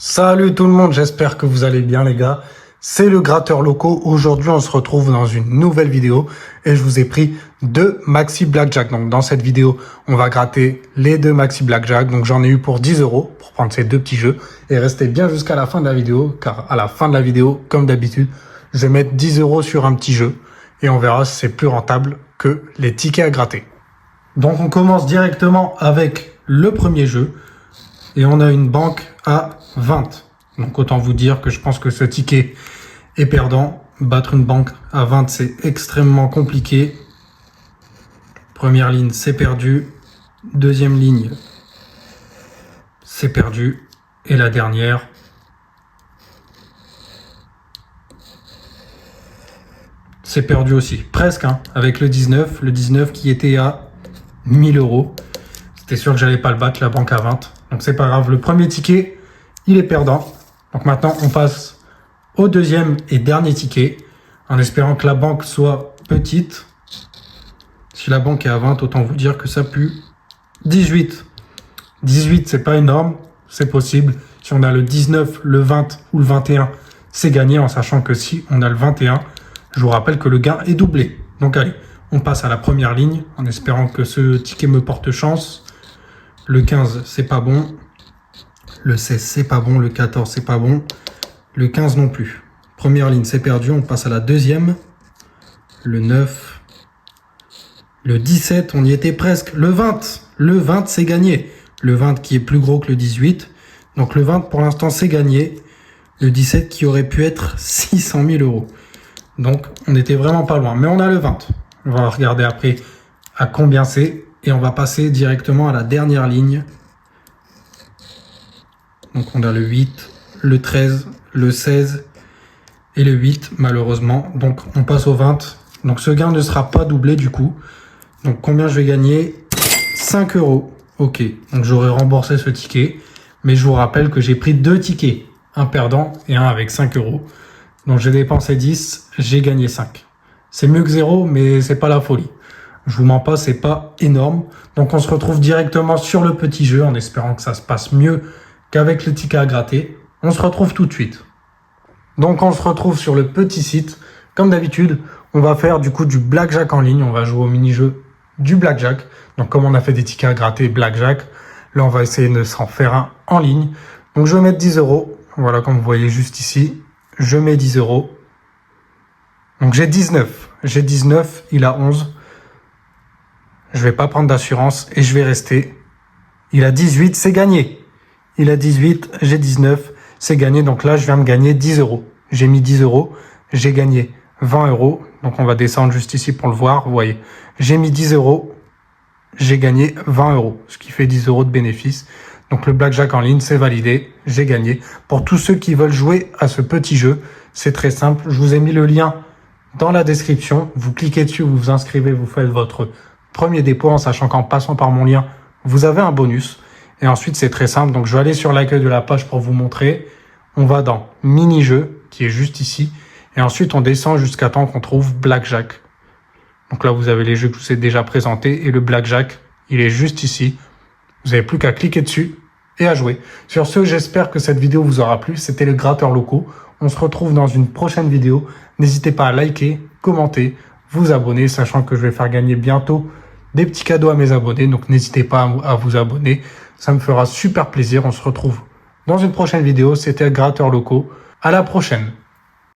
Salut tout le monde, j'espère que vous allez bien les gars. C'est le gratteur locaux. Aujourd'hui, on se retrouve dans une nouvelle vidéo et je vous ai pris deux maxi blackjack. Donc dans cette vidéo, on va gratter les deux maxi blackjack. Donc j'en ai eu pour 10 € pour prendre ces deux petits jeux et restez bien jusqu'à la fin de la vidéo car à la fin de la vidéo, comme d'habitude, je vais mettre 10 € sur un petit jeu et on verra si c'est plus rentable que les tickets à gratter. Donc on commence directement avec le premier jeu. Et on a une banque à 20. Donc autant vous dire que je pense que ce ticket est perdant. Battre une banque à 20, c'est extrêmement compliqué. Première ligne, c'est perdu. Deuxième ligne, c'est perdu. Et la dernière, c'est perdu aussi. Presque, hein, avec le 19. Le 19 qui était à 1000 €. C'était sûr que j'allais pas le battre, la banque à 20. Donc c'est pas grave, le premier ticket, il est perdant. Donc maintenant, on passe au deuxième et dernier ticket, en espérant que la banque soit petite. Si la banque est à 20, autant vous dire que ça pue. 18. 18, c'est pas énorme, c'est possible. Si on a le 19, le 20 ou le 21, c'est gagné, en sachant que si on a le 21, je vous rappelle que le gain est doublé. Donc allez, on passe à la première ligne, en espérant que ce ticket me porte chance. Le 15, c'est pas bon. Le 16, c'est pas bon. Le 14, c'est pas bon. Le 15 non plus. Première ligne, c'est perdu. On passe à la deuxième. Le 9. Le 17, on y était presque. Le 20. Le 20, c'est gagné. Le 20 qui est plus gros que le 18. Donc le 20, pour l'instant, c'est gagné. Le 17 qui aurait pu être 600 000 €. Donc, on était vraiment pas loin. Mais on a le 20. On va regarder après à combien c'est. Et on va passer directement à la dernière ligne. Donc on a le 8, le 13, le 16 et le 8 malheureusement. Donc on passe au 20. Donc ce gain ne sera pas doublé du coup. Donc combien je vais gagner? 5 €. Ok, donc j'aurais remboursé ce ticket. Mais je vous rappelle que j'ai pris deux tickets. Un perdant et un avec 5 €. Donc j'ai dépensé 10, j'ai gagné 5. C'est mieux que 0, mais c'est pas la folie. Je vous mens pas, c'est pas énorme. Donc on se retrouve directement sur le petit jeu en espérant que ça se passe mieux qu'avec le ticket à gratter. On se retrouve tout de suite. Donc on se retrouve sur le petit site. Comme d'habitude, on va faire du coup du blackjack en ligne. On va jouer au mini-jeu du blackjack. Donc comme on a fait des tickets à gratter blackjack, là on va essayer de s'en faire un en ligne. Donc je vais mettre 10 €. Voilà, comme vous voyez juste ici. Je mets 10 €. Donc j'ai 19. J'ai 19, il a 11. Je vais pas prendre d'assurance et je vais rester. Il a 18, c'est gagné. Il a 18, j'ai 19, c'est gagné. Donc là, je viens de gagner 10 €. J'ai mis 10 €, j'ai gagné 20 €. Donc on va descendre juste ici pour le voir. Vous voyez, j'ai mis 10 €, j'ai gagné 20 €, ce qui fait 10 € de bénéfice. Donc le blackjack en ligne, c'est validé, j'ai gagné. Pour tous ceux qui veulent jouer à ce petit jeu, c'est très simple. Je vous ai mis le lien dans la description. Vous cliquez dessus, vous vous inscrivez, vous faites votre premier dépôt en sachant qu'en passant par mon lien, vous avez un bonus. Et ensuite, c'est très simple. Donc, je vais aller sur l'accueil de la page pour vous montrer. On va dans mini-jeu, qui est juste ici. Et ensuite, on descend jusqu'à temps qu'on trouve blackjack. Donc là, vous avez les jeux que je vous ai déjà présentés. Et le blackjack, il est juste ici. Vous n'avez plus qu'à cliquer dessus et à jouer. Sur ce, j'espère que cette vidéo vous aura plu. C'était le gratteur locaux. On se retrouve dans une prochaine vidéo. N'hésitez pas à liker, commenter, vous abonner, sachant que je vais faire gagner bientôt des petits cadeaux à mes abonnés. Donc n'hésitez pas à vous abonner. Ça me fera super plaisir. On se retrouve dans une prochaine vidéo. C'était Gratteur locaux. À la prochaine.